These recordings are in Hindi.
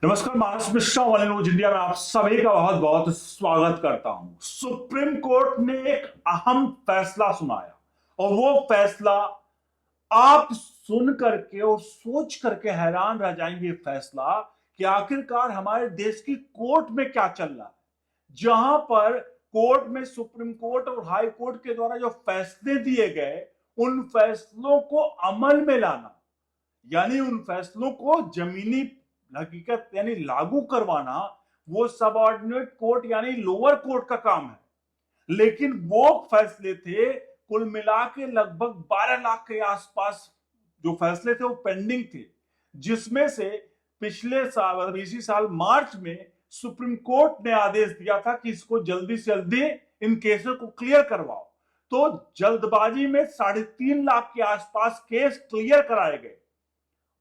नमस्कार, मानस मिश्रा वाले न्यूज इंडिया में आप सभी का बहुत बहुत स्वागत करता हूं। सुप्रीम कोर्ट ने एक अहम फैसला सुनाया और वो फैसला आप सुन करके और सोच करके हैरान रह जाएंगे। फैसला कि आखिरकार हमारे देश की कोर्ट में क्या चल रहा है, जहां पर कोर्ट में सुप्रीम कोर्ट और हाई कोर्ट के द्वारा जो फैसले दिए गए उन फैसलों को अमल में लाना, यानी उन फैसलों को जमीनी हकीकत यानी लागू करवाना, वो सबऑर्डिनेट कोर्ट यानी लोअर कोर्ट का काम है। लेकिन वो फैसले थे कुल मिला के लगभग 12 लाख के आसपास जो फैसले थे वो पेंडिंग थे, जिसमें से पिछले साल मतलब इसी साल मार्च में सुप्रीम कोर्ट ने आदेश दिया था कि इसको जल्दी से जल्दी इन केसों को क्लियर करवाओ। तो जल्दबाजी में 3.5 लाख के आसपास केस क्लियर कराए गए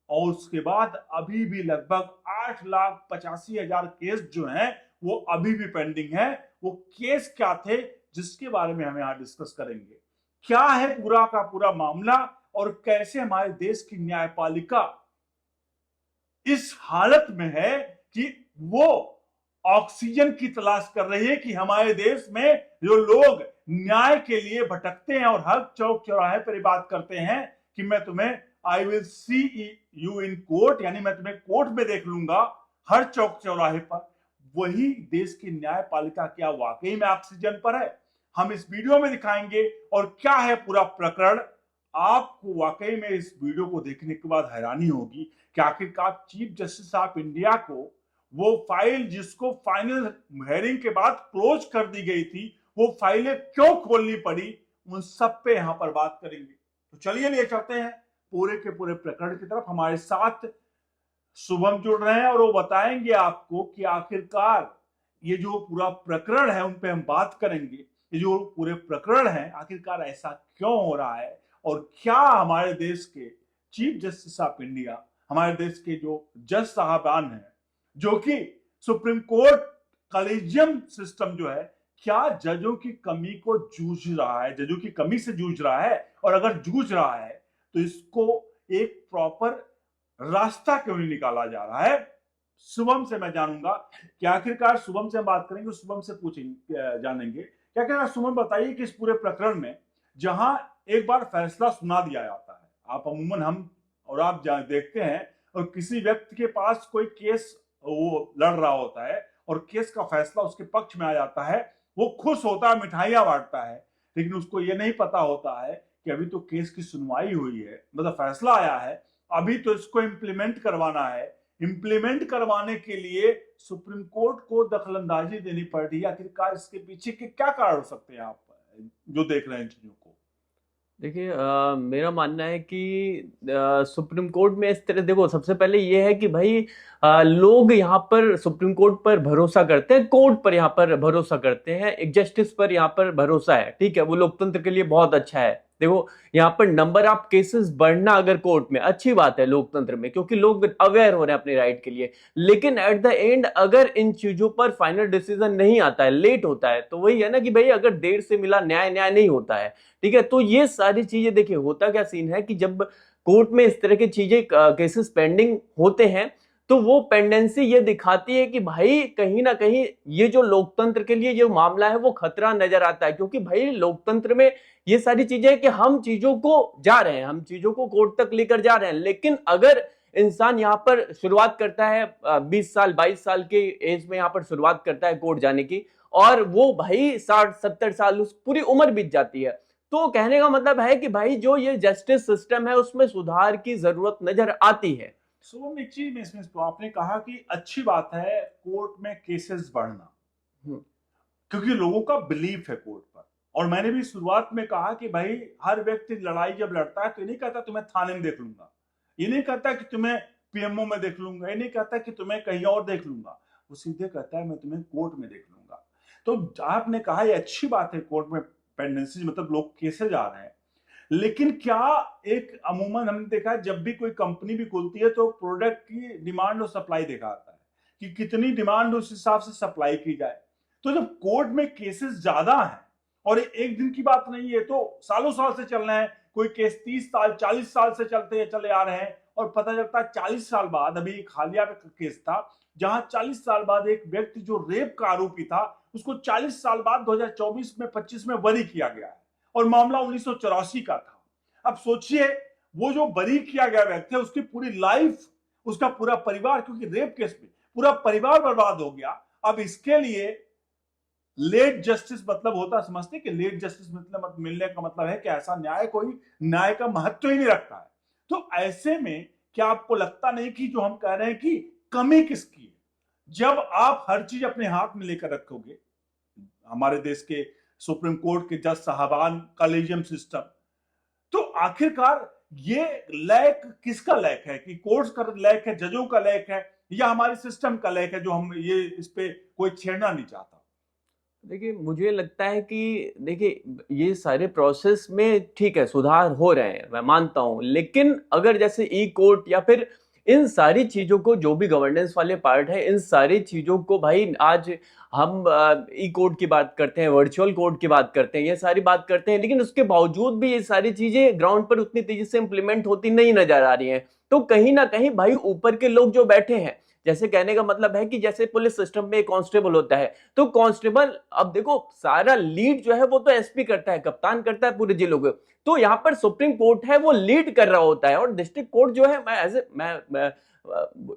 और उसके बाद अभी भी लगभग 8,85,000 केस जो हैं वो अभी भी पेंडिंग है। वो केस क्या थे जिसके बारे में हम यहां डिस्कस करेंगे। क्या है पूरा का पूरा मामला और कैसे हमारे देश की न्यायपालिका इस हालत में है कि वो ऑक्सीजन की तलाश कर रही है कि हमारे देश में जो लोग न्याय के लिए भटकते हैं और हर चौक चौराहे पर बात करते हैं कि मैं तुम्हें I will see you in court, यानी मैं तुम्हें कोर्ट में देख लूंगा हर चौक चौराहे पर, वही देश की न्यायपालिका क्या वाकई में ऑक्सीजन पर है? हम इस वीडियो में दिखाएंगे। और क्या है पूरा प्रकरण, आपको वाकई में इस वीडियो को देखने के बाद हैरानी होगी कि आखिरकार चीफ जस्टिस ऑफ इंडिया को वो फाइल जिसको फाइनल हेयरिंग के बाद क्लोज कर दी गई थी, वो फाइलें क्यों खोलनी पड़ी, उन सब पे यहां पर बात करेंगे। तो चलिए ले चलते हैं पूरे के पूरे प्रकरण की तरफ। हमारे साथ शुभम जुड़ रहे हैं और वो बताएंगे आपको कि आखिरकार ये जो पूरा प्रकरण है उन पे हम बात करेंगे। ये जो पूरे प्रकरण है आखिरकार ऐसा क्यों हो रहा है और क्या हमारे देश के चीफ जस्टिस ऑफ इंडिया, हमारे देश के जो जज साहबान हैं जो कि सुप्रीम कोर्ट कॉलेजियम सिस्टम जो है, क्या जजों की कमी को जूझ रहा है, जजों की कमी से जूझ रहा है? और अगर जूझ रहा है तो इसको एक प्रॉपर रास्ता क्यों नहीं निकाला जा रहा है? शुभम से मैं जानूंगा कि आखिरकार, शुभम से हम बात करेंगे, शुभम से पूछेंगे, जानेंगे क्या क्या। शुभम बताइए कि इस पूरे प्रकरण में जहां एक बार फैसला सुना दिया जाता है, आप अमूमन हम और आप देखते हैं और किसी व्यक्ति के पास कोई केस वो लड़ रहा होता है और केस का फैसला उसके पक्ष में आ जाता है, वो खुश होता है, मिठाइयां बांटता है, लेकिन उसको ये नहीं पता होता है कि अभी तो केस की सुनवाई हुई है, मतलब फैसला आया है, अभी तो इसको इम्प्लीमेंट करवाना है। इम्प्लीमेंट करवाने के लिए सुप्रीम कोर्ट को दखलंदाजी देनी पड़ रही है। आखिरकार इसके पीछे के क्या कारण हो सकते हैं, आप जो देख रहे हैं चीजों को? देखिए, मेरा मानना है कि सुप्रीम कोर्ट में इस तरह, देखो, सबसे पहले ये है कि भाई लोग यहाँ पर सुप्रीम कोर्ट पर भरोसा करते हैं, कोर्ट पर यहाँ पर भरोसा करते हैं, एक जस्टिस पर यहाँ पर भरोसा है। ठीक है, वो लोकतंत्र के लिए बहुत अच्छा है। देखो, यहाँ पर नंबर ऑफ केसेस बढ़ना अगर कोर्ट में अच्छी बात है लोकतंत्र में, क्योंकि लोग अवेयर हो रहे हैं अपने राइट के लिए। लेकिन एट द एंड अगर इन चीजों पर फाइनल डिसीजन नहीं आता है, लेट होता है, तो वही है ना कि भाई अगर देर से मिला न्याय, न्याय नहीं होता है। ठीक है, तो ये सारी चीजें देखिए, होता क्या सीन है कि जब कोर्ट में इस तरह की चीजें, केसेस पेंडिंग होते हैं, तो वो पेंडेंसी ये दिखाती है कि भाई कहीं ना कहीं ये जो लोकतंत्र के लिए जो मामला है वो खतरा नजर आता है। क्योंकि भाई लोकतंत्र में ये सारी चीजें है कि हम चीजों को जा रहे हैं, हम चीजों को कोर्ट तक लेकर जा रहे हैं, लेकिन अगर इंसान यहाँ पर शुरुआत करता है 20 साल 22 साल के एज में यहाँ पर शुरुआत करता है कोर्ट जाने की, और वो भाई 60-70 साल उस पूरी उम्र बीत जाती है, तो कहने का मतलब है कि भाई जो ये जस्टिस सिस्टम है उसमें सुधार की जरूरत नजर आती है। शुभम, एक चीज में इसमें तो आपने कहा कि अच्छी बात है कोर्ट में केसेस बढ़ना, क्योंकि लोगों का बिलीफ है कोर्ट पर। और मैंने भी शुरुआत में कहा कि भाई हर व्यक्ति लड़ाई जब लड़ता है तो ये नहीं कहता तुम्हें थाने में देख लूंगा, ये नहीं कहता कि तुम्हें पीएमओ में देख लूंगा, ये नहीं कहता कि तुम्हें कहीं और देख लूंगा, वो सीधे कहता है मैं तुम्हें कोर्ट में देख लूंगा। तो आपने कहा ये अच्छी बात है, कोर्ट में पेंडेंसी मतलब लोग केसेज आ रहे हैं। लेकिन क्या एक अमूमन हमने देखा है जब भी कोई कंपनी भी खुलती है तो प्रोडक्ट की डिमांड और सप्लाई देखा आता है कि कितनी डिमांड उस हिसाब से सप्लाई की जाए। तो जब कोर्ट में केसेस ज्यादा हैं और एक दिन की बात नहीं है, तो सालों साल से चल रहे हैं, कोई केस 30 साल 40 साल से चलते चले आ रहे हैं और पता चलता है 40 साल बाद, अभी एक हालिया का केस था जहां 40 साल बाद एक व्यक्ति जो रेप का आरोपी था उसको 40 साल बाद 2024 में 25 में बरी किया गया है और मामला 1984 का था। अब सोचिए, वो जो बरी किया गया व्यक्ति है उसकी पूरी लाइफ, उसका पूरा परिवार, क्योंकि रेप केस में पूरा परिवार बर्बाद हो गया। अब इसके लिए लेट जस्टिस मतलब होता, समझते कि लेट जस्टिस मतलब मिलने का मतलब है कि ऐसा न्याय कोई न्याय का महत्व ही नहीं रखता है। तो ऐसे में क्या आपको लगता नहीं कि जो हम कह रहे हैं कि कमी किसकी है? जब आप हर चीज अपने हाथ में लेकर रखोगे, हमारे देश के सुप्रीम कोर्ट के जज साहबान, कॉलेजियम सिस्टम, तो आखिरकार ये लैक किसका लैक है? कि कोर्ट्स का लैक है, जजों का लैक है, या हमारे सिस्टम का लैक है जो हम ये इस पे कोई छेड़ना नहीं चाहता? देखिए, मुझे लगता है कि देखिए ये सारे प्रोसेस में ठीक है, सुधार हो रहे हैं, मैं मानता हूँ, लेकिन अगर जैसे ई कोर्ट या फिर इन सारी चीजों को, जो भी गवर्नेंस वाले पार्ट है, इन सारी चीजों को भाई आज हम ई कोर्ट की बात करते हैं, वर्चुअल कोर्ट की बात करते हैं, ये सारी बात करते हैं, लेकिन उसके बावजूद भी ये सारी चीजें ग्राउंड पर उतनी तेजी से इंप्लीमेंट होती नहीं नजर आ रही हैं। तो कहीं ना कहीं भाई ऊपर के लोग जो बैठे हैं, जैसे कहने का मतलब है कि जैसे पुलिस सिस्टम में एक कांस्टेबल होता है, तो कांस्टेबल, अब देखो सारा लीड जो है वो तो एसपी करता है, कप्तान करता है पूरे जिलों को, तो यहाँ पर सुप्रीम कोर्ट है वो लीड कर रहा होता है, और डिस्ट्रिक्ट कोर्ट जो है, मैं एज मैं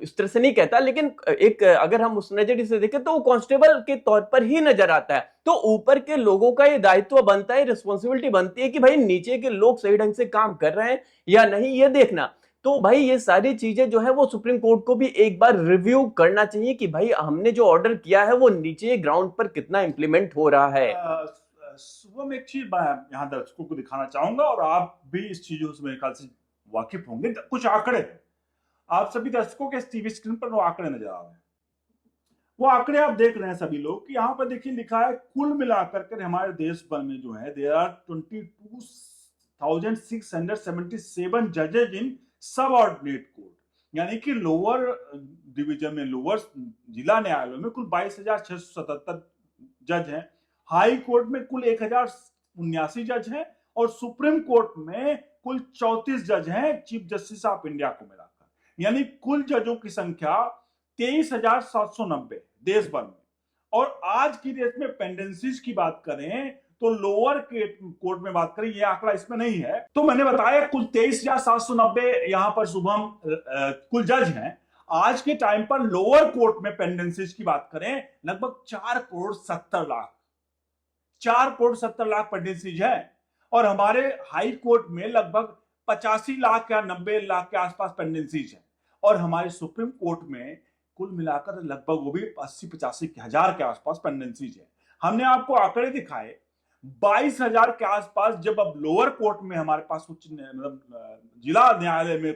इस तरह से नहीं कहता, लेकिन एक अगर हम उस नजरिए से देखें तो वो कांस्टेबल के तौर पर ही नजर आता है। तो ऊपर के लोगों का ये दायित्व बनता है, रिस्पॉन्सिबिलिटी बनती है कि भाई नीचे के लोग सही ढंग से काम कर रहे हैं या नहीं, ये देखना। तो भाई ये सारी चीजें जो है वो सुप्रीम कोर्ट को भी एक बार रिव्यू करना चाहिए कि भाई हमने जो ऑर्डर किया है वो नीचे ग्राउंड पर कितना इंप्लीमेंट हो रहा है। शुभम, एक चीज मैं यहाँ दर्शकों को दिखाना चाहूंगा और आप भी इस चीजों से मेरे ख्याल से वाकिफ होंगे। कुछ आंकड़े हैं, आप सभी दर्शकों के टीवी स्क्रीन पर वो आंकड़े नजर आ रहे हैं। वो आंकड़े आप देख रहे हैं सभी लोग कि यहाँ पर देखिए लिखा है कुल मिलाकर के हमारे देश भर में जो है देयर आर 22,677 जजेज इन सब ऑर्डिनेट कोर्ट, यानी कि लोअर डिवीजन में, लोअर जिला न्यायालयों में कुल 22,677 जज हैं, हाई कोर्ट में कुल 1,079 जज हैं और सुप्रीम कोर्ट में कुल 34 जज हैं, चीफ जस्टिस ऑफ इंडिया को मिलाकर। यानी कुल जजों की संख्या 23,790 देश भर में। और आज की डेट में पेंडेंसीज की बात करें तो लोअर कोर्ट में बात करें, ये आंकड़ा इसमें नहीं है, तो मैंने बताया कुल 23,790 यहां पर शुभम कुल जज हैं। आज के टाइम पर लोअर कोर्ट में पेंडेंसीज की बात करें लगभग 4,70,00,000 4,70,00,000 पेंडेंसीज है, और हमारे हाई कोर्ट में लगभग 85 लाख या 90 लाख के आसपास पेंडेंसीज है, और हमारे सुप्रीम कोर्ट में कुल मिलाकर लगभग वो भी 80-85 हजार के आसपास पेंडेंसीज है। हमने आपको आंकड़े दिखाए 22,000 के आसपास, जब अब लोअर कोर्ट में हमारे पास उच्च मतलब जिला न्यायालय में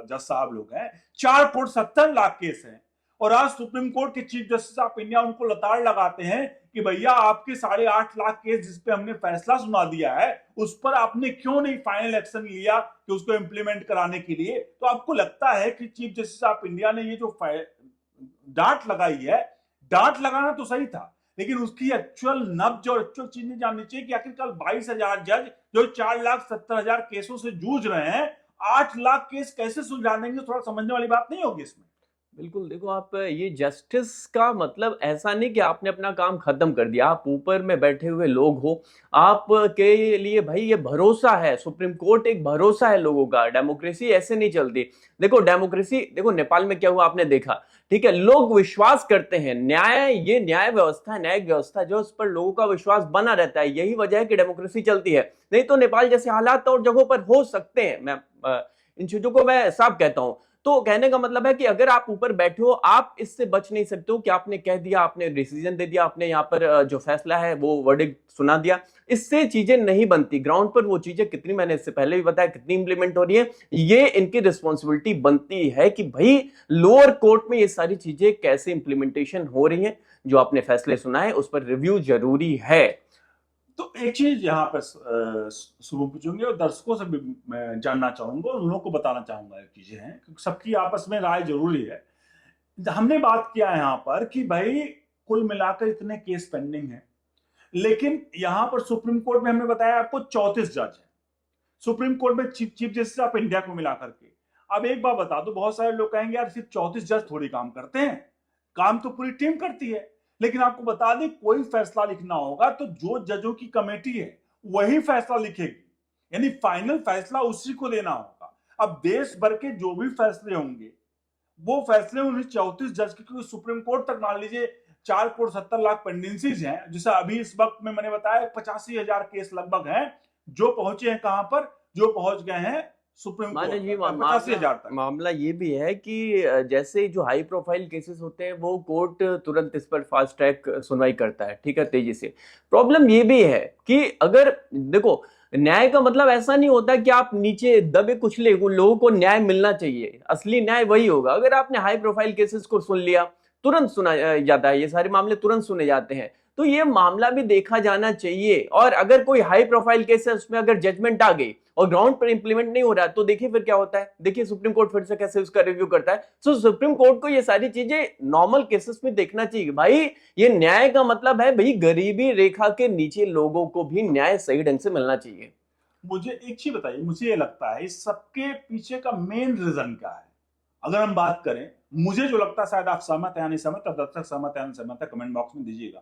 जज साहब लोग हैं, 4,70,00,000 केस हैं, और आज सुप्रीम कोर्ट के चीफ जस्टिस ऑफ इंडिया उनको लताड़ लगाते हैं कि भैया आपके 8.5 लाख केस जिसपे हमने फैसला सुना दिया है उस पर आपने क्यों नहीं फाइनल एक्शन लिया कि उसको इंप्लीमेंट कराने के लिए। तो आपको लगता है कि चीफ जस्टिस ऑफ इंडिया ने ये जो डांट लगाई है, डांट लगाना तो सही था, लेकिन उसकी एक्चुअल नब्ज और एक्चुअल चीजें जाननी चाहिए कि आखिरकार 22,000 जज जो 4,70,000 केसों से जूझ रहे हैं, 8 लाख केस कैसे सुलझा देंगे? थोड़ा समझने वाली बात नहीं होगी इसमें? बिल्कुल, देखो आप, ये जस्टिस का मतलब ऐसा नहीं कि आपने अपना काम खत्म कर दिया, आप ऊपर में बैठे हुए लोग हो, आपके लिए भाई ये भरोसा है, सुप्रीम कोर्ट एक भरोसा है लोगों का। डेमोक्रेसी ऐसे नहीं चलती। देखो डेमोक्रेसी, देखो नेपाल में क्या हुआ आपने देखा, ठीक है, लोग विश्वास करते हैं, न्याय, ये न्याय व्यवस्था, न्यायिक व्यवस्था जो, उस पर लोगों का विश्वास बना रहता है, यही वजह है कि डेमोक्रेसी चलती है। नहीं तो नेपाल जैसे हालात और जगहों पर हो सकते हैं, मैं इन चीजों को मैं साफ कहता हूं। तो कहने का मतलब है कि अगर आप ऊपर बैठे हो, आप इससे बच नहीं सकते हो कि आपने कह दिया, आपने डिसीजन दे दिया, आपने यहाँ पर जो फैसला है वो वर्डिक्ट सुना दिया, इससे चीजें नहीं बनती। ग्राउंड पर वो चीजें कितनी, मैंने इससे पहले भी बताया, कितनी इंप्लीमेंट हो रही है, ये इनकी रिस्पॉन्सिबिलिटी बनती है कि भाई लोअर कोर्ट में ये सारी चीजें कैसे इंप्लीमेंटेशन हो रही है, जो आपने फैसले सुनाए उस पर रिव्यू जरूरी है। तो एक चीज यहाँ पर शुभ पूछूंगी और दर्शकों से भी मैं जानना चाहूंगा और उन लोगों को बताना चाहूंगा, एक चीजें हैं क्योंकि सबकी आपस में राय जरूरी है। हमने बात किया है यहाँ पर कि भाई कुल मिलाकर इतने केस पेंडिंग हैं, लेकिन यहाँ पर सुप्रीम कोर्ट में हमने बताया आपको 34 जज है, सुप्रीम कोर्ट में चीफ जस्टिस ऑफ इंडिया को मिलाकर के। अब एक बात बता दो, बहुत सारे लोग कहेंगे यार सिर्फ 34 जज थोड़ी काम करते हैं, काम तो पूरी टीम करती है। लेकिन आपको बता दें, कोई फैसला लिखना होगा तो जो जजों की कमेटी है वही फैसला लिखेगी, यानी फाइनल फैसला उसी को देना होगा। अब देश भर के जो भी फैसले होंगे वो फैसले उन्हें 34 जज के, क्योंकि सुप्रीम कोर्ट तक मान लीजिए 4 करोड़ 70 लाख पेंडेंसीज हैं, जैसे अभी इस वक्त में मैंने बताया 85,000 केस लगभग हैं जो पहुंचे हैं कहां पर, जो पहुंच गए हैं सुप्रीम माने कोर्ट जी तक, 85,000 तक। मामला ये भी है कि जैसे जो हाई प्रोफाइल केसेस होते हैं वो कोर्ट तुरंत इस पर फास्ट ट्रैक सुनवाई करता है, ठीक है, तेजी से। प्रॉब्लम ये भी है कि अगर देखो, न्याय का मतलब ऐसा नहीं होता कि आप नीचे दबे कुचले लोगों को न्याय मिलना चाहिए। असली न्याय वही होगा अगर आपने हाई प्रोफाइल केसेस को सुन लिया, तुरंत सुना जाता है, ये सारे मामले तुरंत सुने जाते हैं। तो ये मामला भी देखा जाना चाहिए, और अगर कोई हाई प्रोफाइल केस है उसमें अगर जजमेंट आ गई और ग्राउंड पर इंप्लीमेंट नहीं हो रहा है तो देखिए फिर क्या होता है। देखिए सुप्रीम कोर्ट फिर से कैसे उसका रिव्यू करता है। सो सुप्रीम कोर्ट को ये सारी चीजें नॉर्मल केसेस में देखना चाहिए। भाई ये न्याय का मतलब है भाई गरीबी रेखा के नीचे लोगों को भी न्याय सही ढंग से मिलना चाहिए। मुझे एक चीज बताइए, मुझे ये लगता है इस सबके पीछे का मेन रीजन क्या है? अगर हम बात करें, मुझे जो लगता है, शायद आप सहमत है या नहीं सहमत, तब तक सहमत है या नहीं सहमत है कमेंट बॉक्स में दीजिएगा,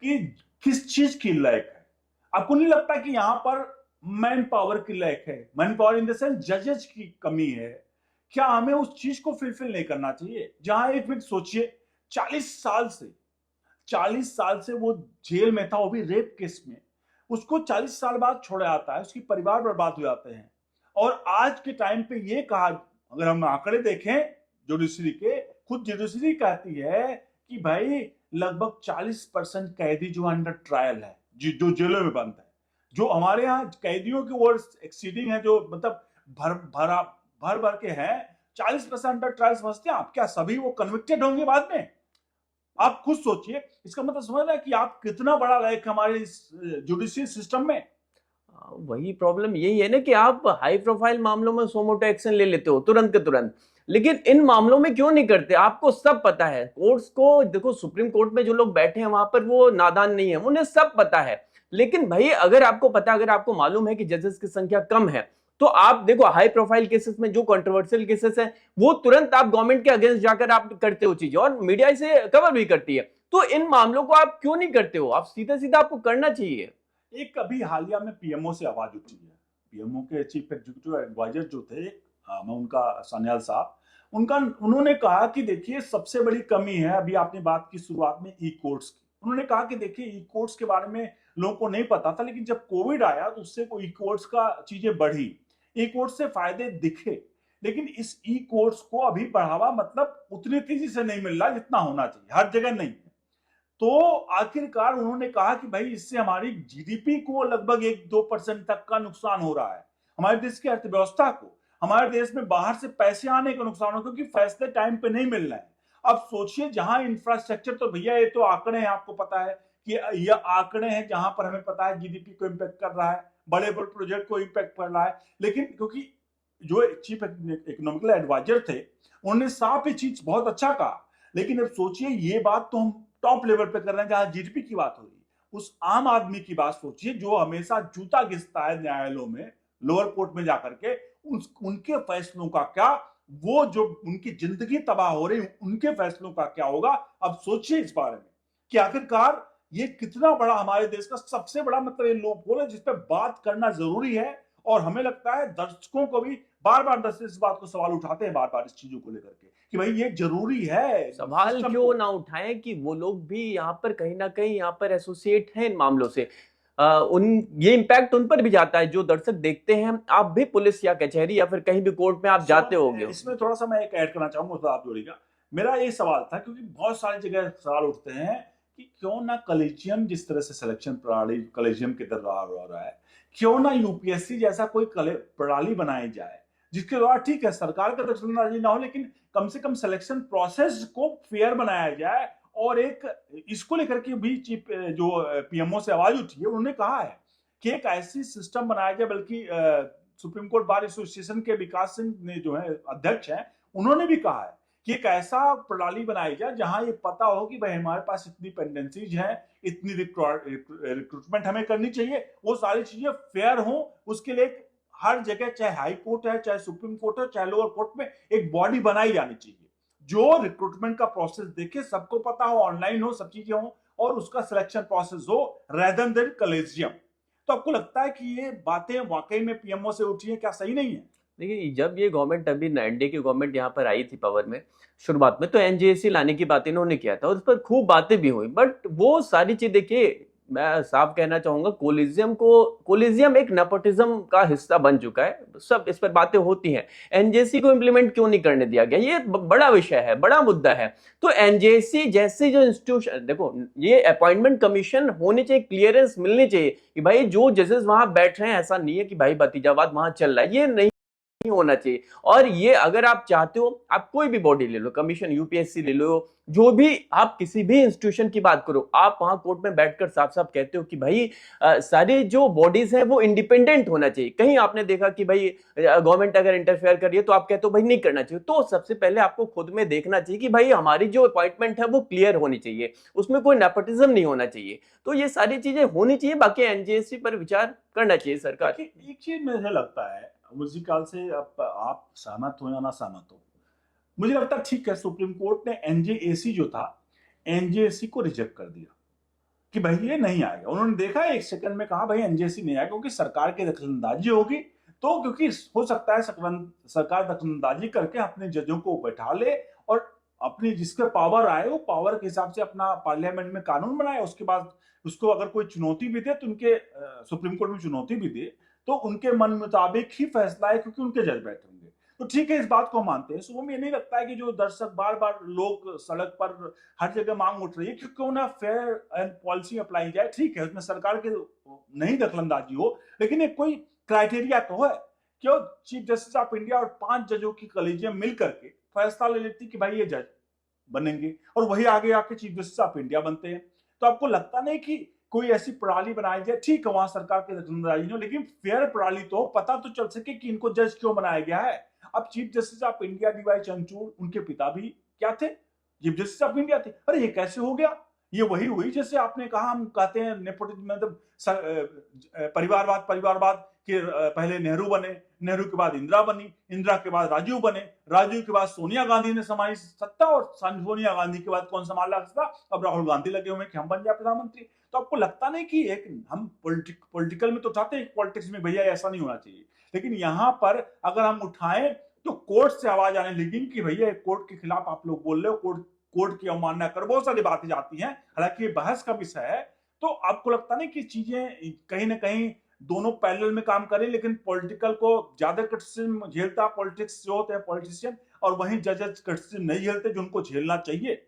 कि किस चीज की लैक है। आपको नहीं लगता कि यहां पर मैन पावर की लैक है? Man power in the sense जजेस की कमी है। क्या हमें उस चीज को फुलफिल नहीं करना चाहिए? जहां एक मिनट सोचिए, 40 साल से वो जेल में था, वो भी रेप केस में, उसको 40 साल बाद छोड़ा जाता है, उसकी परिवार बर्बाद हो जाते हैं। और आज के टाइम पे ये कहा, अगर हम आंकड़े देखें जुडिशरी के, खुद जुडिशरी कहती है कि भाई लगभग 40% कैदी जो अंडर ट्रायल है, जो जेलों में बंद है, जो हमारे यहाँ कैदियों की ओर एक्सीडिंग है, जो मतलब भर भर के हैं, 40% अंडर ट्रायल समझते हैं आप? क्या सभी वो कन्विक्टेड होंगे बाद में? आप खुद सोचिए, इसका मतलब समझ रहे हैं कि आप कितना बड़ा लैक हमारे इस जुडिशियल सिस्टम में। वही प्रॉब्लम यही है ना कि आप हाई प्रोफाइल मामलों में सो मोटो एक्शन ले लेते हो तुरंत के तुरंत, लेकिन इन मामलों में क्यों नहीं करते? आपको सब पता है, कोर्ट्स को देखो, सुप्रीम कोर्ट में जो लोग बैठे हैं वहां पर वो नादान नहीं है, उन्हें सब पता है। लेकिन भाई अगर आपको पता, अगर आपको मालूम है कि जजेस की संख्या कम है, तो आप देखो हाई प्रोफाइल केसेस में जो कंट्रोवर्शियल केसेस हैं वो तुरंत आप गवर्नमेंट के अगेंस्ट जाकर आप करते हो चीजें, और मीडिया इसे कवर भी करती है। तो इन मामलों को आप क्यों नहीं करते हो? आप सीधा सीधा आपको करना चाहिए। एक अभी हालिया में पीएमओ से आवाज उठी है। पीएमओ के चीफ एग्जीक्यूटिव एडवाइजर जो थे, मैं उनका सान्याल साहब, उन्होंने कहा कि देखिए सबसे बड़ी कमी है, अभी आपने बात की शुरुआत में ई कोर्ट्स की, उन्होंने कहा कि देखिए ई कोर्ट्स के बारे में लोगों को नहीं पता था, लेकिन जब कोविड आया तो उससे ई कोर्ट्स का चीजें बढ़ी, ई कोर्ट्स से फायदे दिखे। लेकिन इस ई कोर्ट्स को अभी बढ़ावा मतलब उतनी तेजी से नहीं मिल रहा जितना होना चाहिए, हर जगह नहीं है। तो आखिरकार उन्होंने कहा कि भाई इससे हमारी जीडीपी को लगभग 1-2% तक का नुकसान हो रहा है, हमारे देश की अर्थव्यवस्था को, हमारे देश में बाहर से पैसे आने का नुकसान हो, क्योंकि फैसले टाइम पे नहीं मिल रहे हैं। अब सोचिए, जहां इंफ्रास्ट्रक्चर, तो भैया ये तो आंकड़े हैं, आपको पता है कि ये आंकड़े हैं जहां पर हमें पता है जीडीपी को इम्पैक्ट कर रहा है, बड़े बड़े प्रोजेक्ट को इम्पैक्ट कर रहा है। लेकिन क्योंकि जो चीफ इकोनॉमिकल एडवाइजर थे, उन्होंने साफ ये चीज बहुत अच्छा कहा। लेकिन अब सोचिए, ये बात तो हम टॉप लेवल पे कर रहे हैं जहां जीडीपी की बात हो रही है। उस आम आदमी की बात सोचिए जो हमेशा जूता घिसता है न्यायालयों में, लोअर कोर्ट में जाकर के, उनके फैसलों का क्या? वो जो उनकी जिंदगी तबाह हो रही, उनके फैसलों का क्या होगा? अब सोचिए इस बारे में कि आखिरकार ये कितना बड़ा हमारे देश का सबसे बड़ा मतलब ये लोग है जिस पर बात करना जरूरी है। और हमें लगता है दर्शकों को भी बार बार दर्शक इस बात को सवाल उठाते हैं, बार बार इस चीजों को लेकर के, कि भाई ये जरूरी है सवाल सिस्टम क्यों को। ना उठाएं कि वो लोग भी यहाँ पर कहीं ना कहीं यहाँ पर एसोसिएट हैं इन मामलों से। उन ये इम्पैक्ट उन पर भी जाता है जो दर्शक देखते हैं। आप भी पुलिस या कचहरी या फिर कहीं भी कोर्ट में आप जाते होगे। इसमें थोड़ा सा मैं एक ऐड करना चाहूंगा, उसमें आप जोड़िएगा। मेरा ये सवाल था, क्योंकि बहुत सारी जगह सवाल उठते हैं कि क्यों ना कॉलेजियम, जिस तरह से सिलेक्शन प्रणाली कॉलेजियम के दर हो रहा है, क्यों ना यूपीएससी जैसा कोई प्रणाली बनाई जाए, जिसके द्वारा ठीक है सरकार का दखलंदाजी ना हो, लेकिन कम से कम सिलेक्शन प्रोसेस को फेयर बनाया जाए। और एक इसको लेकर के भी चीफ जो पीएमओ से आवाज उठी है, उन्होंने कहा है कि एक ऐसी सिस्टम बनाया जाए, बल्कि सुप्रीम कोर्ट बार एसोसिएशन के विकास सिंह ने जो है अध्यक्ष हैं, उन्होंने भी कहा है कि एक ऐसा प्रणाली बनाई जाए जहां ये पता हो कि भाई हमारे पास इतनी पेंडेंसीज हैं, इतनी रिक्रूटमेंट हमें करनी चाहिए, वो सारी चीजें फेयर हो। उसके लिए एक हर जगह, चाहे हाई कोर्ट है, चाहे सुप्रीम कोर्ट है, चाहे लोअर कोर्ट में, एक बॉडी बनाई जानी चाहिए जो रिक्रूटमेंट का प्रोसेस देखे, सबको पता हो, ऑनलाइन हो, सब चीजें हो, और उसका सिलेक्शन प्रोसेस हो रेदर देन कॉलेजियम। तो आपको लगता है कि ये बातें वाकई में पीएमओ से उठी है, क्या सही नहीं है? देखिए, जब ये गवर्नमेंट अभी एनडीए की गवर्नमेंट यहाँ पर आई थी पावर में शुरुआत में, तो एनजेएसी लाने की बात इन्होंने किया था और उस पर खूब बातें भी हुई, बट वो सारी चीज देखिए, मैं साफ कहना चाहूंगा, कोलिजियम एक नेपोटिज्म का हिस्सा बन चुका है, सब इस पर बातें होती हैं। एनजेएसी को इम्प्लीमेंट क्यों नहीं करने दिया गया, ये बड़ा विषय है, बड़ा मुद्दा है। तो एनजेएसी जैसे जो इंस्टीट्यूशन, देखो, ये अपॉइंटमेंट कमीशन होनी चाहिए, क्लियरेंस मिलनी चाहिए कि भाई जो जजेस वहां बैठ रहे हैं, ऐसा नहीं है कि भाई भतीजावाद वहां चल रहा है, ये नहीं होना चाहिए। और ये अगर आप चाहते हो, आप कोई भी बॉडी ले लो, कमीशन, यूपीएससी ले लो, जो भी, आप किसी भी इंस्टीट्यूशन की बात करो, आप वहां कोर्ट में बैठकर साफ साफ कहते हो कि भाई सारी जो बॉडीज हैं वो इंडिपेंडेंट होना चाहिए। कहीं आपने देखा कि भाई गवर्नमेंट अगर इंटरफेयर कर रही है तो आप कहते हो भाई नहीं करना चाहिए। तो सबसे पहले आपको खुद में देखना चाहिए कि भाई हमारी जो अपॉइंटमेंट है वो क्लियर होनी चाहिए, उसमें कोई नेपोटिज्म नहीं होना चाहिए। तो ये सारी चीजें होनी चाहिए, बाकी एनजेएससी पर विचार करना चाहिए सरकार। देखिए, एक चीज मुझे लगता है, मुझे ख्याल से आप सहमत हो या ना सहमत हो, मुझे लगता है ठीक है, सुप्रीम कोर्ट ने एनजेएसी जो था, एनजेएसी को रिजेक्ट कर दिया कि भाई ये नहीं आएगा। उन्होंने देखा, एक सेकंड में कहा भाई एनजेएसी नहीं आएगा क्योंकि सरकार की दखलंदाजी होगी। तो क्योंकि हो सकता है सरकार दखलंदाजी करके अपने जजों को बैठा ले और अपनी जिसके पावर आए वो पावर के हिसाब से अपना पार्लियामेंट में कानून बनाए, उसके बाद उसको अगर कोई चुनौती भी दे तो उनके सुप्रीम कोर्ट में चुनौती भी दे तो उनके मन मुताबिक ही फैसला है, क्योंकि उनके जज बैठे होंगे। तो ठीक है, इस बात को मानते हैं। सुबह में ये नहीं लगता है कि जो दर्शक बार बार लोग सड़क पर हर जगह मांग उठ रही है कि क्यों ना फेयर एंड पॉलिसी अप्लाई जाए। ठीक है, उसमें सरकार की नहीं दखलंदाजी हो, लेकिन एक कोई क्राइटेरिया तो है। क्यों चीफ जस्टिस ऑफ इंडिया और 5 जजों की कॉलेजियम मिल करके फैसला ले लेती कि भाई ये जज बनेंगे और वही आगे आके चीफ जस्टिस ऑफ इंडिया बनते हैं। तो आपको लगता नहीं कि कोई ऐसी प्रणाली बनाई जाए? ठीक है, वहां सरकार की दखलंदाजी नहीं हो, लेकिन फेयर प्रणाली तो पता तो चल सके कि इनको जज क्यों बनाया गया है। अब chief justice of India DY Chandrachud, उनके पिता भी क्या थे? चीफ जस्टिस ऑफ इंडिया थे। अरे ये कैसे हो गया? ये वही हुई जैसे आपने कहा, हम कहते हैं नेपोटिज्म, मतलब परिवारवाद, परिवारवाद के पहले नेहरू बने, नेहरू के बाद इंदिरा बनी, इंदिरा के बाद राजीव बने, राजीव के बाद सोनिया गांधी ने संभाली सत्ता, और सोनिया गांधी के बाद कौन संभाला सत्ता? अब राहुल गांधी लगे हुए कि हम बन जाए प्रधानमंत्री। तो आपको लगता नहीं कि एक हम पॉलिटिकल में तो उठाते हैं, पॉलिटिक्स में भैया ऐसा नहीं होना चाहिए, लेकिन यहां पर अगर हम उठाएं तो कोर्ट से आवाज आने लगी कि भैया कोर्ट के खिलाफ आप लोग बोल रहे हो, कोर्ट की अवमानना कर, बहुत सारी बातें जाती हैं, हालांकि ये बहस का विषय है। तो आपको लगता नहीं कि चीजें कहीं ना कहीं दोनों पैरेलल में काम करें, लेकिन पॉलिटिकल को ज्यादा क्रिटिसिज्म झेलता पॉलिटिक्स जो होते हैं पॉलिटिशियन, और वहीं जजेस क्रिटिसिज्म नहीं झेलते जो उनको झेलना चाहिए?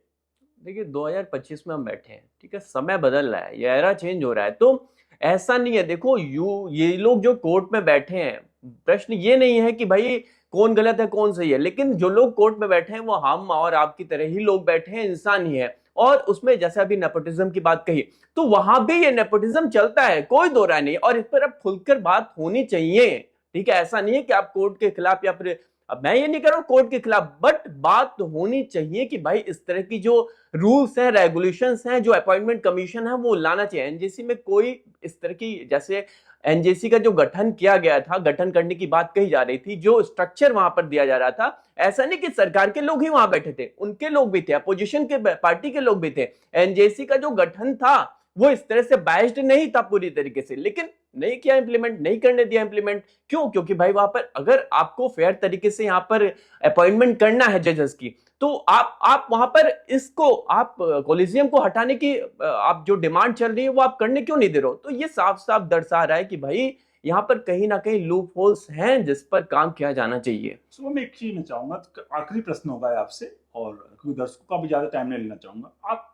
देखिए, 2025 में हम बैठे हैं, ठीक है, समय बदल रहा है, ये एरा चेंज हो रहा है। तो ऐसा नहीं है, देखो, ये लोग जो कोर्ट में बैठे हैं, प्रश्न ये नहीं है कि भाई कौन गलत है कौन सही है, लेकिन जो लोग कोर्ट में बैठे हैं वो हम और आपकी तरह ही लोग बैठे हैं, इंसान ही है। और उसमें जैसे अभी नेपोटिज्म की बात कही, तो वहां भी ये नेपोटिज्म चलता है, कोई दो राय नहीं, और इस पर अब खुलकर बात होनी चाहिए। ठीक है, ऐसा नहीं है कि आप कोर्ट के खिलाफ, या फिर, अब मैं ये नहीं कह रहा हूं कोर्ट के खिलाफ, बट बात होनी चाहिए कि भाई इस तरह की जो रूल्स हैं, रेगुलेशंस हैं, जो अपॉइंटमेंट कमीशन है, वो लाना चाहिए। एनजेसी में कोई इस तरह की, जैसे एनजेसी का जो गठन किया गया था, गठन करने की बात कही जा रही थी, जो स्ट्रक्चर वहां पर दिया जा रहा था, ऐसा नहीं कि सरकार के लोग ही वहां बैठे थे, उनके लोग भी थे, अपोजिशन के पार्टी के लोग भी थे। एनजेसी का जो गठन था वो इस तरह से बाइस्ड नहीं था पूरी तरीके से, लेकिन नहीं किया इम्प्लीमेंट, नहीं करने दिया इम्प्लीमेंट। क्यों? क्योंकि भाई वहां पर अगर आपको फेयर तरीके से यहाँ पर अपॉइंटमेंट करना है जजेस की, तो आप वहां पर इसको, आप कोलिजियम को हटाने की आप जो डिमांड चल रही है वो आप करने क्यों नहीं दे रहे हो? तो ये साफ साफ दर्शा रहा है कि भाई यहाँ पर कहीं ना कहीं लूप होल्स हैं जिस पर काम किया जाना चाहिए। सुबह में एक चीज मैं चाहूंगा, आखिरी प्रश्न होगा आपसे, और क्योंकि दर्शकों का भी ज्यादा टाइम नहीं लेना चाहूंगा, आप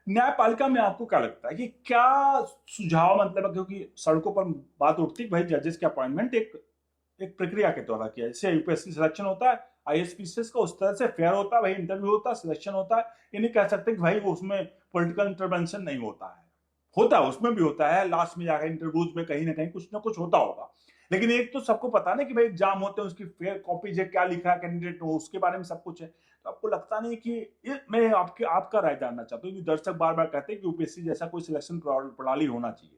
न्यायपालिका में आपको क्या लगता है कि क्या सुझाव, मतलब क्योंकि सड़कों पर बात उठती है भाई जजेस के अपॉइंटमेंट एक एक प्रक्रिया के द्वारा किया, जैसे यूपीएससी सिलेक्शन होता है, आईएएस का उस तरह से फेयर होता है, भाई इंटरव्यू होता है, सिलेक्शन होता है। ये नहीं कह सकते कि भाई वो उसमें पॉलिटिकल इंटरवेंशन नहीं होता है, उसमें भी होता है, लास्ट में जाकर इंटरव्यूज में कहीं ना कुछ होता होगा। लेकिन एक तो सबको पता ना कि भाई एग्जाम होते हैं, उसकी फेयर कॉपी है, क्या लिखा है कैंडिडेट हो, उसके बारे में सब कुछ है। तो आपको लगता नहीं कि मैं आपका राय जानना चाहता हूँ कि दर्शक बार बार कहते हैं कि यूपीएससी जैसा कोई सिलेक्शन प्रणाली होना चाहिए,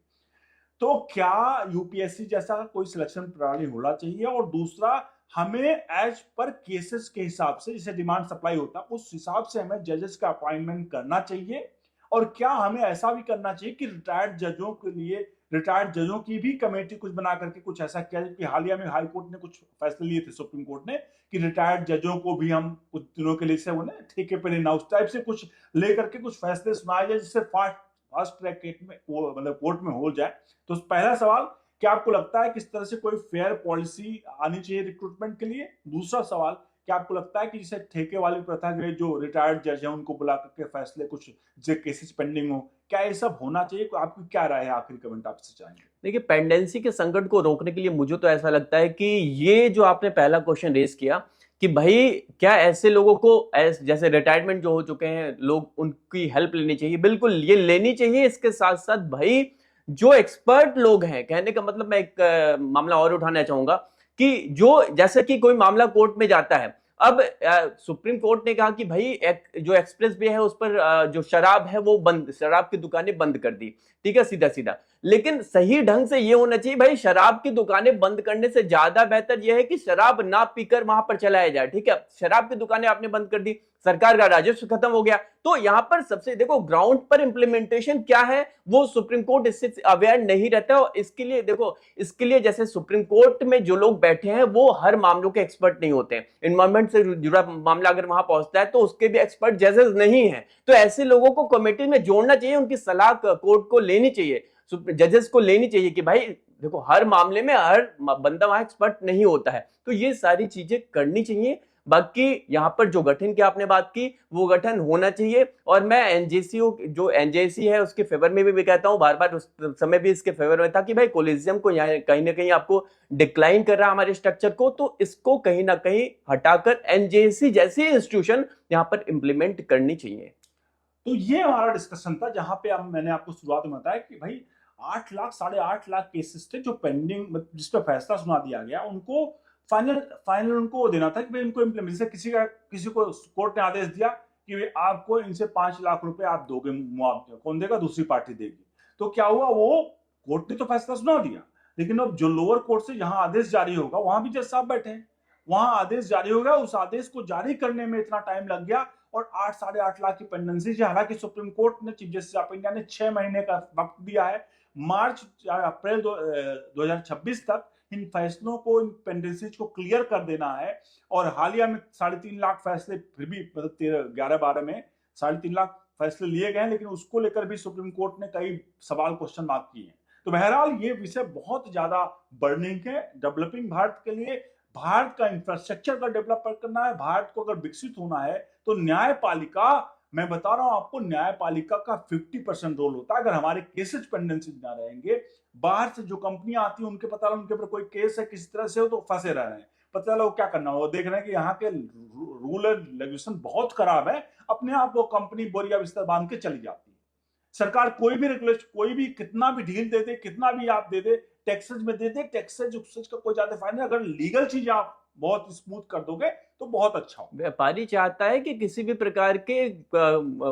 तो क्या यूपीएससी जैसा कोई सिलेक्शन प्रणाली होना चाहिए, और दूसरा हमें एज पर केसेस के हिसाब से, जैसे डिमांड सप्लाई होता है उस हिसाब से हमें जजेस का अपॉइंटमेंट करना चाहिए, और क्या हमें ऐसा भी करना चाहिए कि रिटायर्ड जजों के लिए, रिटायर्ड जजों की भी कमेटी कुछ बना करके कुछ ऐसा किया, कि हालिया में हाई कोर्ट ने कुछ फैसले लिए थे, सुप्रीम कोर्ट ने, कि रिटायर्ड जजों को भी हम कुछ दिनों के लिए से वो ठेके पे लेना, उस टाइप से कुछ लेकर के कुछ फैसले सुनाए जाए, जिससे फास्ट ट्रैक केस में वो मतलब कोर्ट में हो जाए। तो पहला सवाल, क्या आपको लगता है किस तरह से कोई फेयर पॉलिसी आनी चाहिए रिक्रूटमेंट के लिए? दूसरा सवाल, क्या आपको लगता है कि जैसे ठेके वाली प्रथा के जो रिटायर्ड जज है उनको बुला करके फैसले कुछ जो केसेस पेंडिंग हो, क्या ये सब होना चाहिए? आपकी क्या राय है? आखिरी कमेंट आपसे चाहेंगे। देखिए, पेंडेंसी के संकट को रोकने के लिए मुझे तो ऐसा लगता है कि ये जो आपने पहला क्वेश्चन रेज किया कि भाई क्या ऐसे लोगों को जैसे रिटायरमेंट जो हो चुके हैं लोग, उनकी हेल्प लेनी चाहिए। बिल्कुल ये लेनी चाहिए। इसके साथ साथ भाई जो एक्सपर्ट लोग हैं, कहने का मतलब मैं एक मामला और उठाना चाहूंगा कि जो जैसे कि कोई मामला कोर्ट में जाता है, अब सुप्रीम कोर्ट ने कहा कि भाई जो एक्सप्रेस वे है उस पर जो शराब है वो बंद, शराब की दुकानें बंद कर दी। ठीक है, सीधा सीधा। लेकिन सही ढंग से ये होना चाहिए भाई, शराब की दुकानें बंद करने से ज्यादा बेहतर यह है कि शराब ना पीकर वहां पर चलाया जाए। ठीक है, शराब की दुकानें आपने बंद कर दी, सरकार का राजस्व खत्म हो गया। तो यहां पर सबसे देखो ग्राउंड पर इंप्लीमेंटेशन क्या है वो सुप्रीम कोर्ट इससे अवेयर नहीं रहता। और इसके लिए देखो, इसके लिए जैसे सुप्रीम कोर्ट में जो लोग बैठे हैं वो हर मामलों के एक्सपर्ट नहीं होते हैं। एनवायरमेंट से जुड़ा मामला अगर वहां पहुंचता है तो उसके भी एक्सपर्ट जजेस नहीं है। तो ऐसे लोगों को कमेटी में जोड़ना चाहिए, उनकी सलाह कोर्ट को लेनी चाहिए, जजेस को लेनी चाहिए कि भाई देखो हर मामले में हर बंदा वहां एक्सपर्ट नहीं होता है। तो ये सारी चीजें करनी चाहिए। बाकी यहाँ पर जो गठन की आपने बात की वो गठन होना चाहिए। और मैं एनजेसीओ जो एनजेसी है उसके फेवर में भी कहता हूँ, बार बार उस समय भी इसके फेवर में था कि भाई कोलिजियम को यहाँ कहीं ना कहीं आपको डिक्लाइन कर रहा है हमारे स्ट्रक्चर को, तो इसको कहीं ना कहीं हटाकर एनजेसी जैसी इंस्टीट्यूशन यहाँ पर इंप्लीमेंट करनी चाहिए। तो ये हमारा डिस्कशन था, जहां पे अब मैंने आपको शुरुआत में बताया कि भाई 8 लाख 8.5 लाख केसेस थे जो पेंडिंग, जिस पर फैसला सुना दिया गया, उनको फाइनल फाइनल उनको देना था कि भाई इनको इम्प्लीमेंट, किसी को कोर्ट ने आदेश दिया कि आपको इनसे 5 लाख रुपए आप दोगे मुआवजा, कौन देगा? दूसरी पार्टी देगी। तो क्या हुआ, वो कोर्ट ने तो फैसला सुना दिया, लेकिन अब जो लोअर कोर्ट से जहां आदेश जारी होगा वहां भी जज साहब बैठे हैं, वहां आदेश जारी हो गया, उस आदेश को जारी करने में इतना टाइम लग गया, और 8 साढ़े 8 लाख की पेंडेंसी, हालांकि सुप्रीम कोर्ट ने, चीफ जस्टिस ऑफ इंडिया ने 6 महीने का वक्त दिया है, मार्च अप्रैल 2026 तक इन फैसलों को, इन पेंडेंसीज को क्लियर कर देना है। और हालिया में 3.5 लाख फैसले, फिर भी 11-12 में 3.5 लाख फैसले लिए गए, लेकिन उसको लेकर भी सुप्रीम कोर्ट ने कई सवाल, क्वेश्चन मार्क किए हैं। तो बहरहाल ये विषय बहुत ज्यादा बर्निंग है डेवलपिंग भारत के लिए। भारत का इंफ्रास्ट्रक्चर का डेवलप करना है, भारत को अगर विकसित होना है, तो न्यायपालिका, मैं बता रहा हूं आपको, न्यायपालिका का 50% रोल होता है। अगर हमारे केसेस पेंडेंसी ना रहेंगे, बाहर से जो कंपनियां आती है उनके पता उनके ऊपर कोई केस है किसी तरह से हो, तो फंसे रह रहे हैं, पता चला वो क्या करना हो, वो देख रहे हैं कि यहाँ के रूल एंड रेगुलेशन बहुत खराब है, अपने आप वो कंपनी बोरिया बिस्तर बांध के चली जाती है। सरकार कोई भी रेगुलेशन, कोई भी कितना भी ढील दे दे, कितना भी आप दे दे, टैक्सेज में दे दे, टैक्सेज उससेज का कोई ज्यादा फायदा नहीं। अगर लीगल चीज आप बहुत स्मूथ कर दोगे तो बहुत अच्छा हो। व्यापारी चाहता है कि किसी भी प्रकार के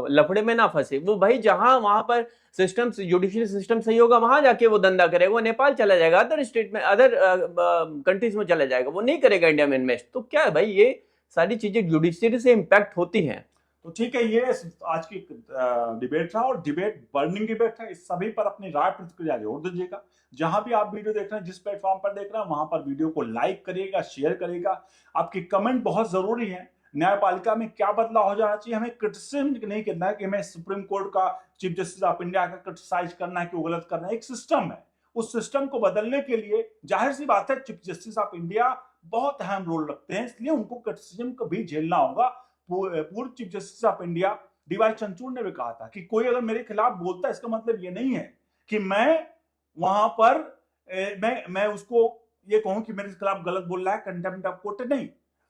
लफड़े में ना फंसे। वो भाई जहां वहां पर सिस्टम, जुडिशियल सिस्टम सही होगा वहां जाके वो धंधा करेगा। वो नेपाल चला जाएगा, अदर स्टेट में, अदर कंट्रीज में चला जाएगा, वो नहीं करेगा इंडिया में इन्वेस्ट। तो क्या है भाई, ये सारी चीजें जुडिशियरी से इंपैक्ट होती हैं। तो ठीक है, ये आज की डिबेट था, और डिबेट बर्निंग डिबेट है। इस सभी पर अपनी राय प्रतिक्रिया जरूर दीजिएगा। जहां भी आप वीडियो देख रहे हैं, जिस प्लेटफॉर्म पर देख रहे हैं, वहां पर वीडियो को लाइक करिएगा, शेयर करिएगा। आपकी कमेंट बहुत जरूरी है। न्यायपालिका में क्या बदलाव हो जाना चाहिए, हमें क्रिटिसिज्म नहीं करना है कि हमें सुप्रीम कोर्ट का, चीफ जस्टिस ऑफ इंडिया का क्रिटिसाइज करना है कि वो गलत करना है। एक सिस्टम है, उस सिस्टम को बदलने के लिए जाहिर सी बात है चीफ जस्टिस ऑफ इंडिया बहुत अहम रोल रखते हैं, इसलिए उनको क्रिटिसिज्म को भी झेलना होगा। पूर्व chief justice of India DY Chandrachud ने भी कहा था कि कोई अगर मेरे खिलाफ बोलता है, इसका मतलब ये नहीं है कि मैं वहां पर मैं उसको ये कहूं कि मेरे खिलाफ गलत बोल रहा है, कंटेम्प्ट ऑफ कोर्ट नहीं।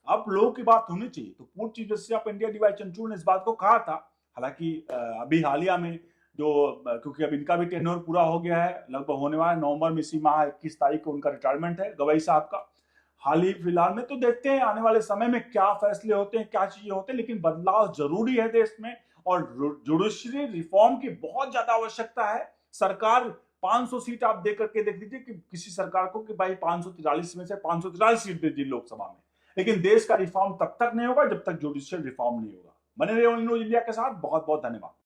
अब लोगों की बात होनी चाहिए। तो पूर्व chief justice of India DY Chandrachud ने इस बात को कहा था। हालांकि अभी हालिया में जो, क्योंकि अब इनका भी टेन्योर पूरा हो गया है, लगभग होने वाला है नवंबर में, इसी माह 21 तारीख को उनका रिटायरमेंट है गवई साहब का। हाल ही फिलहाल में, तो देखते हैं आने वाले समय में क्या फैसले होते हैं, क्या चीजें होते हैं, लेकिन बदलाव जरूरी है देश में, और जुडिशरी रिफॉर्म की बहुत ज्यादा आवश्यकता है। सरकार 500 सीट आप दे करके देख लीजिए कि किसी सरकार को कि भाई 543 में से 543 सीट दे दी लोकसभा में, लेकिन देश का रिफॉर्म तब तक नहीं होगा जब तक जुडिशियल रिफॉर्म नहीं होगा। बने रहिए न्यूज इंडिया के साथ। बहुत बहुत धन्यवाद।